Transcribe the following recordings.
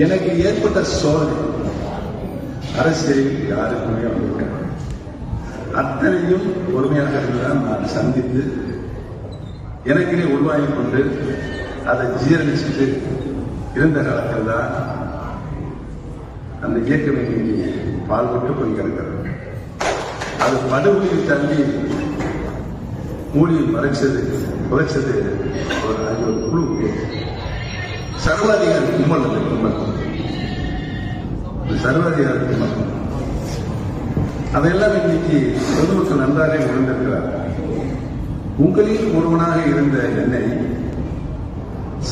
எனக்கு ஏற்பட்ட சோதனை அரசியலில் யாருக்குமே வந்திருக்க அத்தனையும் பொறுமையாக இருந்துதான் நான் சந்தித்து எனக்கினே உருவாகி கொண்டு அதை ஜீரணிச்சுட்டு இருந்த காலத்தில் தான் அந்த இயக்கம் இன்னைக்கு பால்பட்டு போய் கிடக்கிறது. அது படுகொலியில் தள்ளி மூடியில் குறைச்சது ஒரு குழு சர்வாதிகாரி கும்பல் அந்த கும்பல் சர்வாதிகாரி கும்பல் அதையெல்லாம் இன்னைக்கு பொதுமக்கள் நன்றாக உணர்ந்திருக்கிறார். உங்களில் ஒருவனாக இருந்த என்னை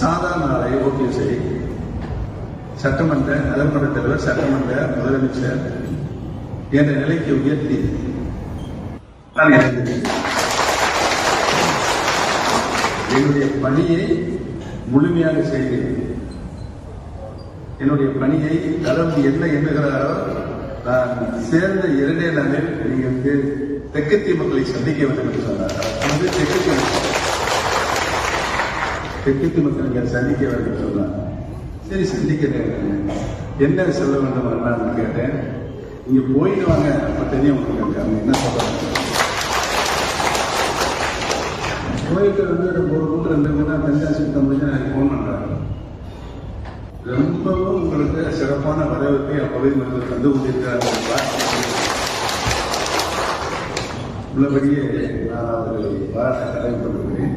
சாதாரண ஆலை ஓபிஎஸ்ஐ சட்டமன்ற நகர்மன்ற தலைவர் சட்டமன்ற முதலமைச்சர் என்ற நிலைக்கு உயர்த்தி நான் என்னுடைய பணியை முழுமையாக செய்கிறேன். என்னுடைய பணியை கடவுள் என்ன எண்ணுகிறாரோ நான் சேர்ந்த 2 நாளில் நீங்கள் தெற்கத்திய மக்களை சந்திக்க வேண்டும் என்று சொன்னார். தெற்கத்திய மக்கள் நீங்கள் சந்திக்க வேண்டும் என்று சொன்னார். சரி சந்திக்கிறேன். என்ன சொல்ல வேண்டும் நான் கேட்டேன். நீங்க போயிட்டு வாங்க அப்ப தெரியும் உங்களுக்கு அவங்க என்ன சொல்றாங்க. போயிட்டு வந்து ஒரு கூட்டு 2 மணி நேரம் தென்காசி முடிஞ்சு எனக்கு போன் பண்றாங்க. ரொம்பவும் உங்களுக்கு சிறப்பான வரவேற்பை அப்பகுதி மக்கள் தந்து கொண்டிருக்கிறார்கள். உள்ளபடியே நான் அவர்களை பாராட்ட கடமைப்பட்டிருக்கிறேன்.